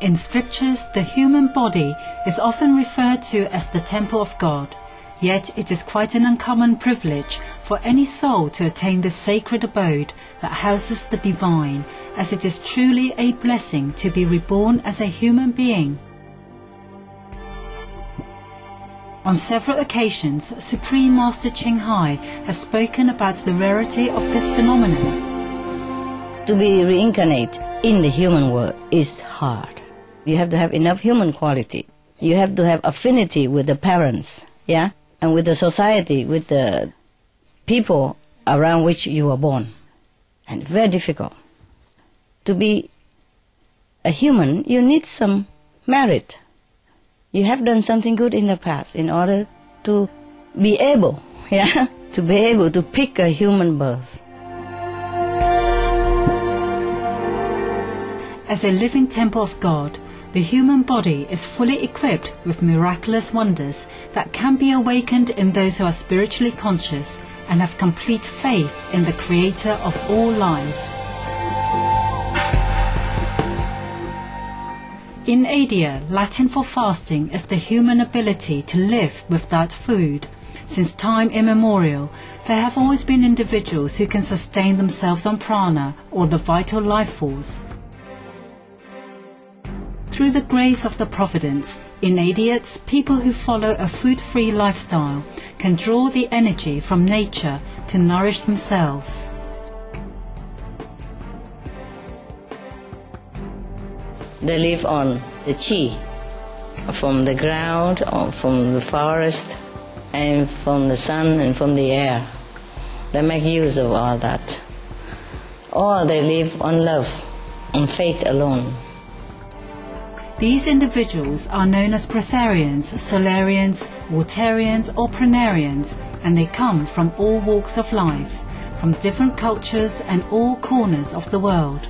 In scriptures, the human body is often referred to as the temple of God, yet it is quite an uncommon privilege for any soul to attain this sacred abode that houses the divine, as it is truly a blessing to be reborn as a human being. On several occasions, Supreme Master Ching Hai has spoken about the rarity of this phenomenon. To be reincarnated in the human world is hard. You have to have enough human quality. You have to have affinity with the parents, yeah, and with the society, with the people around which you were born. And very difficult. To be a human, you need some merit. You have done something good in the past in order to be able, yeah, to be able to pick a human birth. As a living temple of God, the human body is fully equipped with miraculous wonders that can be awakened in those who are spiritually conscious and have complete faith in the Creator of all life. In India, Latin for fasting is the human ability to live without food. Since time immemorial, there have always been individuals who can sustain themselves on prana, or the vital life force. Through the grace of the Providence, Inadiates, people who follow a food-free lifestyle, can draw the energy from nature to nourish themselves. They live on the chi, from the ground, or from the forest, and from the sun and from the air. They make use of all that. Or they live on love, on faith alone. These individuals are known as breatharians, solarians, watarians or pranarians, and they come from all walks of life, from different cultures and all corners of the world.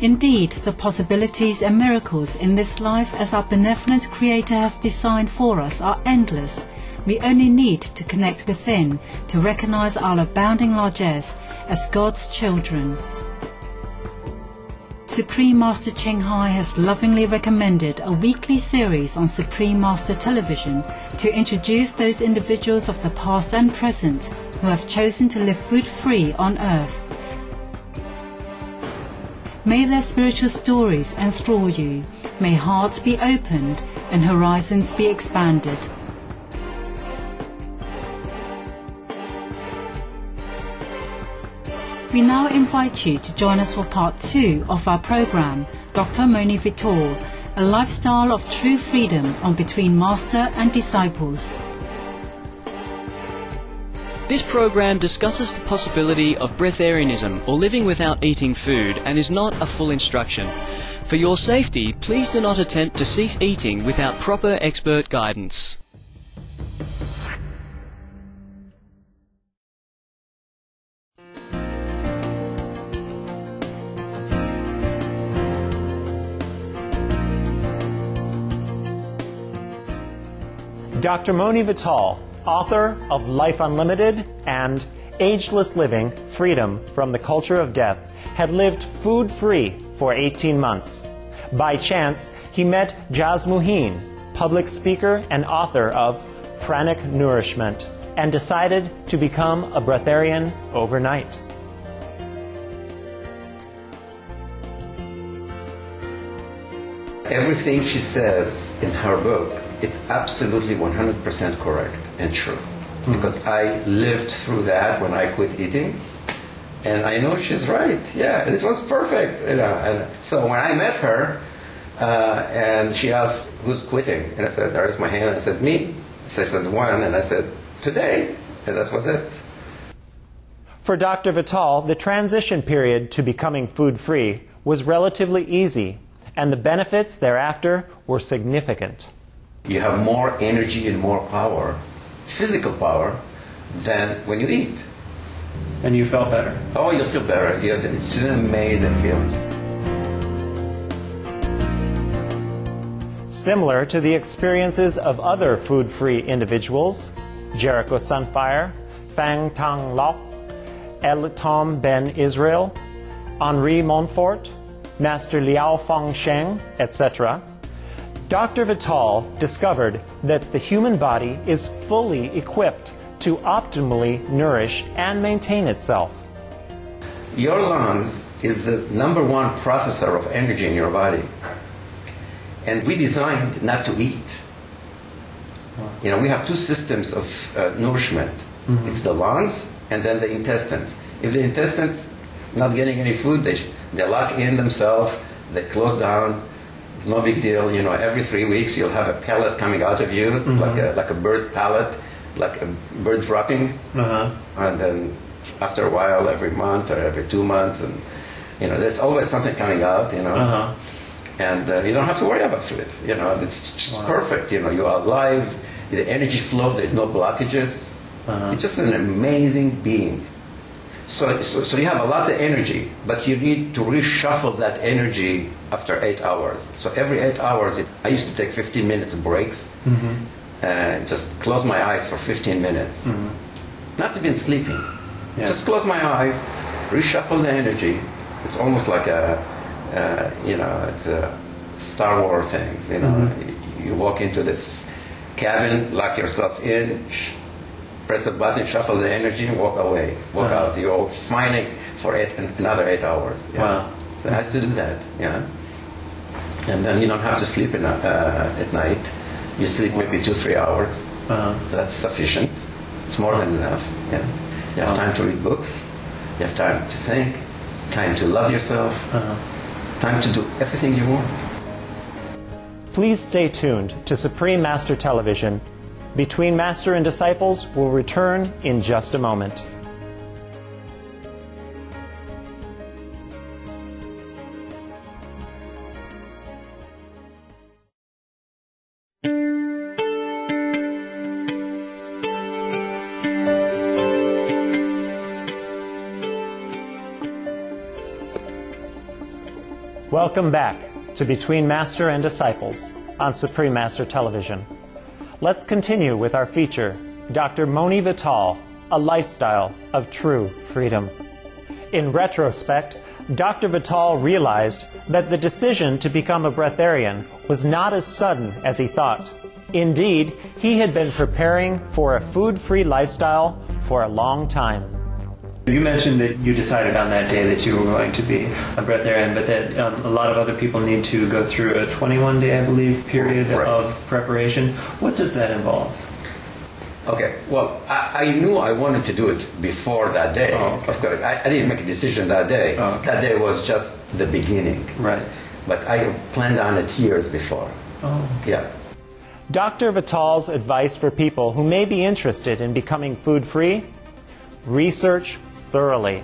Indeed, the possibilities and miracles in this life as our benevolent Creator has designed for us are endless. We only need to connect within to recognize our abounding largesse as God's children. Supreme Master Ching Hai has lovingly recommended a weekly series on Supreme Master Television to introduce those individuals of the past and present who have chosen to live food-free on earth. May their spiritual stories enthrall you, may hearts be opened and horizons be expanded. We now invite you to join us for part 2 of our program, Dr. Mony Vital, a lifestyle of true freedom on Between Master and Disciples. This program discusses the possibility of breatharianism or living without eating food and is not a full instruction. For your safety, please do not attempt to cease eating without proper expert guidance. Dr. Mony Vital, author of Life Unlimited and Ageless Living, Freedom from the Culture of Death, had lived food-free for 18 months. By chance, he met Jas Muheen, public speaker and author of Pranic Nourishment, and decided to become a breatharian overnight. Everything she says in her book, it's absolutely 100% correct and true. Because I lived through that when I quit eating, and I know she's right. Yeah, it was perfect. You know. And so when I met her, and she asked, "Who's quitting?" And I said, "I raised my hand." I said, "Me." So I said, "One," and I said, "Today," and that was it. For Dr. Vital, the transition period to becoming food-free was relatively easy, and the benefits thereafter were significant. You have more energy and more power, physical power, than when you eat. And you felt better? Oh, you feel better. It's just an amazing feeling. Similar to the experiences of other food-free individuals, Jericho Sunfire, Phang Tang Lok, El Tom Ben Israel, Henri Montfort, Master Liao Fengsheng, etc., Dr. Vital discovered that the human body is fully equipped to optimally nourish and maintain itself. Your lungs is the number one processor of energy in your body. And we designed not to eat. You know, we have two systems of nourishment. It's the lungs and then the intestines. If the intestines not getting any food, they lock in themselves, they close down, no big deal. You know, every 3 weeks you'll have a pellet coming out of you, like a bird pellet, like a bird dropping. And then after a while, every month or every 2 months, and you know, there's always something coming out, you know. And you don't have to worry about food, you know, it's just perfect, you know, you are alive, the energy flow, there's no blockages. It's just an amazing being. So you have a lot of energy, but you need to reshuffle that energy after 8 hours. So every 8 hours, I used to take 15 minutes breaks, and just close my eyes for 15 minutes. Not even sleeping. Just close my eyes, reshuffle the energy. It's almost like you know, it's a Star Wars thing. You know, you walk into this cabin, lock yourself in, press a button, shuffle the energy, and walk away, walk out. You're mining for another 8 hours. So I have to do that. And then you don't have to sleep at night. You sleep maybe 2-3 hours. That's sufficient. It's more than enough. You have time to read books. You have time to think. Time to love yourself. Time to do everything you want. Please stay tuned to Supreme Master Television. Between Master and Disciples will return in just a moment. Welcome back to Between Master and Disciples on Supreme Master Television. Let's continue with our feature, Dr. Mony Vital, A Lifestyle of True Freedom. In retrospect, Dr. Vital realized that the decision to become a breatharian was not as sudden as he thought. Indeed, he had been preparing for a food-free lifestyle for a long time. You mentioned that you decided on that day that you were going to be a breatharian, but that a lot of other people need to go through a 21-day, I believe, period of preparation. What does that involve? Okay, well, I knew I wanted to do it before that day. Of course, I didn't make a decision that day. That day was just the beginning. Right. But I planned on it years before. Dr. Vital's advice for people who may be interested in becoming food-free: research thoroughly.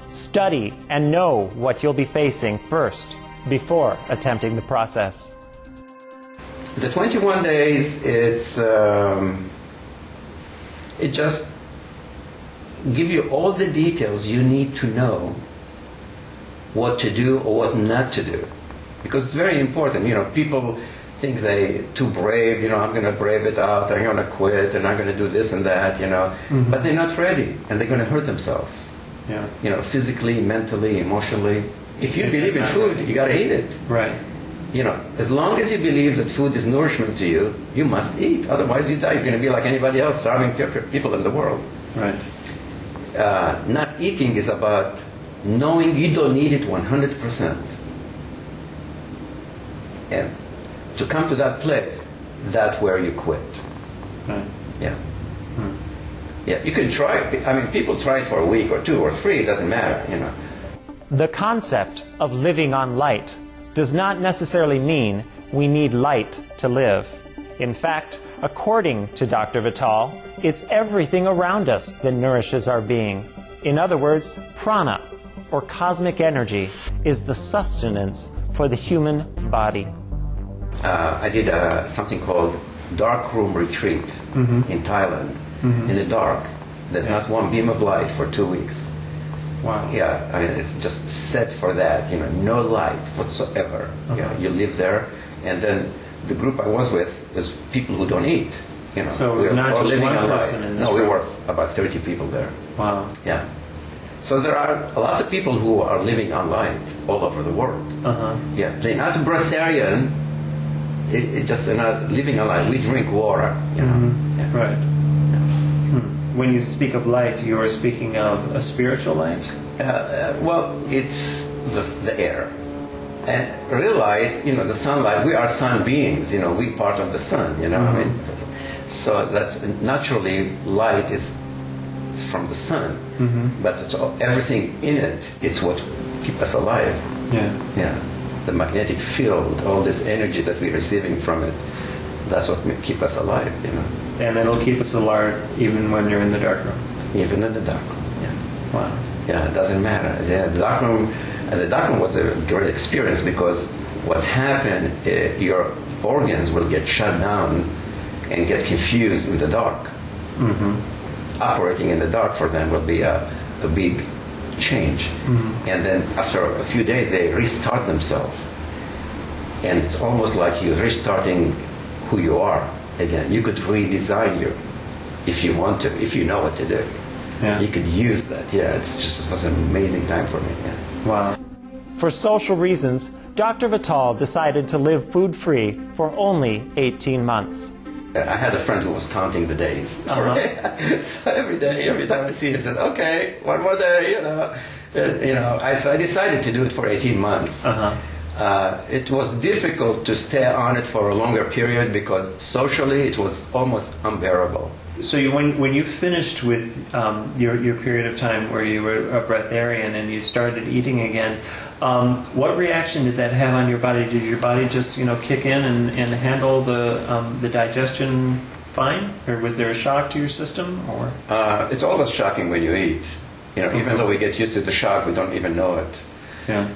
Study and know what you'll be facing first before attempting the process. The 21 days, it just gives you all the details you need to know what to do or what not to do. Because it's very important. You know, people think they're too brave, you know, I'm going to brave it out, I'm going to quit, and I'm going to do this and that, you know. But they're not ready, and they're going to hurt themselves. You know, physically, mentally, emotionally. If you believe in food, you got to eat it. Right. You know, as long as you believe that food is nourishment to you, you must eat. Otherwise, you die. You're going to be like anybody else, starving people in the world. Right. Not eating is about knowing you don't need it 100%. And to come to that place, that's where you quit. Right. Yeah, you can try it. I mean, people try it for a week or 2 or 3, it doesn't matter, you know. The concept of living on light does not necessarily mean we need light to live. In fact, according to Dr. Vital, it's everything around us that nourishes our being. In other words, prana, or cosmic energy, is the sustenance for the human body. I did something called dark room retreat in Thailand. In the dark. There's not one beam of light for 2 weeks. Wow. Yeah, I mean, it's just set for that, you know, no light whatsoever. Yeah, you live there, and then the group I was with was people who don't eat. You know, so it was not just one person in this No, we room. were about 30 people there. Wow. Yeah. So there are lots of people who are living on light all over the world. Yeah, they're not breatharian. It just they're not living on light. We drink water, you know. Yeah. Right. When you speak of light, you are speaking of a spiritual light? Well, it's the air. And real light, you know, the sunlight, we are sun beings, you know, we part of the sun, you know, I mean. So that's naturally light is it's from the sun, but it's everything in it, it's what keeps us alive. Yeah. Yeah. The magnetic field, all this energy that we're receiving from it, that's what keeps us alive, you know. And it'll keep us alert even when you're in the dark room. Even in the dark room, yeah. Wow. Yeah, it doesn't matter. The dark room, the dark room was a great experience because what's happened, your organs will get shut down and get confused in the dark. Operating in the dark for them will be a big change. And then after a few days, they restart themselves. And it's almost like you're restarting who you are again. You could redesign you if you want to, if you know what to do. Yeah. You could use that. Yeah, it was an amazing time for me. Yeah. Wow. For social reasons, Dr. Vital decided to live food-free for only 18 months. I had a friend who was counting the days. So every day, every time I see him, I said, okay, one more day, you know. So I decided to do it for 18 months. It was difficult to stay on it for a longer period because socially it was almost unbearable. So when you finished with your period of time where you were a breatharian and you started eating again, what reaction did that have on your body? Did your body just kick in and handle the digestion fine, or was there a shock to your system? Or it's always shocking when you eat. Even though we get used to the shock, we don't even know it. Yeah.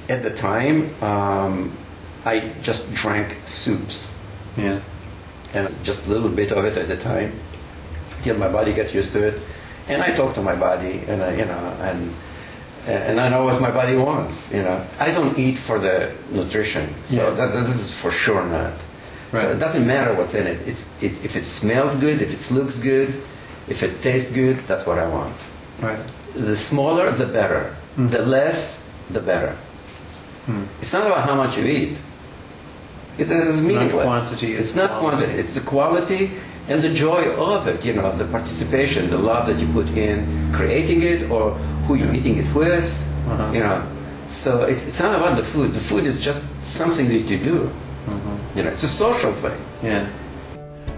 At the time, I just drank soups. Yeah. And just a little bit of it at a time, till my body gets used to it. And I talk to my body, and I know what my body wants. I don't eat for the nutrition, so this is for sure not. Right. So it doesn't matter what's in it. It's if it smells good, if it looks good, if it tastes good, that's what I want. Right. The smaller, the better. The less, the better. It's not about how much you eat. It's meaningless. Not quantity. It's not quantity. It's the quality and the joy of it. The participation, the love that you put in creating it, or who you're eating it with. So it's not about the food. The food is just something that you do. It's a social thing. Yeah.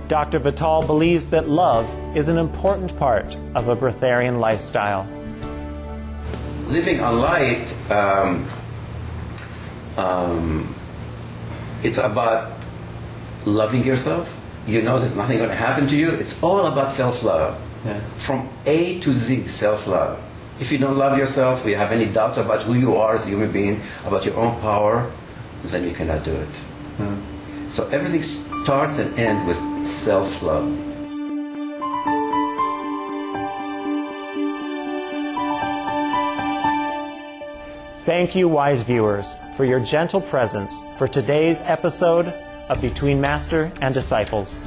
Dr. Vital believes that love is an important part of a breatharian lifestyle. Living on light, it's about loving yourself. There's nothing going to happen to you. It's all about self-love. Yeah. From A to Z, self-love. If you don't love yourself, you have any doubt about who you are as a human being, about your own power, then you cannot do it. So everything starts and ends with self-love. Thank you, wise viewers, for your gentle presence for today's episode of Between Master and Disciples.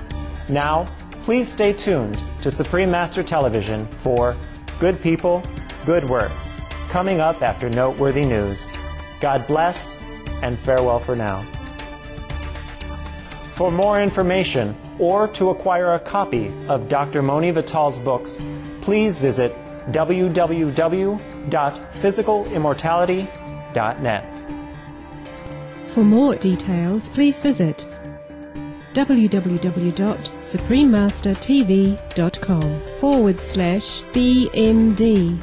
Now, please stay tuned to Supreme Master Television for Good People, Good Works, coming up after noteworthy news. God bless, and farewell for now. For more information or to acquire a copy of Dr. Mony Vital's books, please visit www.physicalimmortality.net. For more details, please visit www.suprememastertv.com/BMD.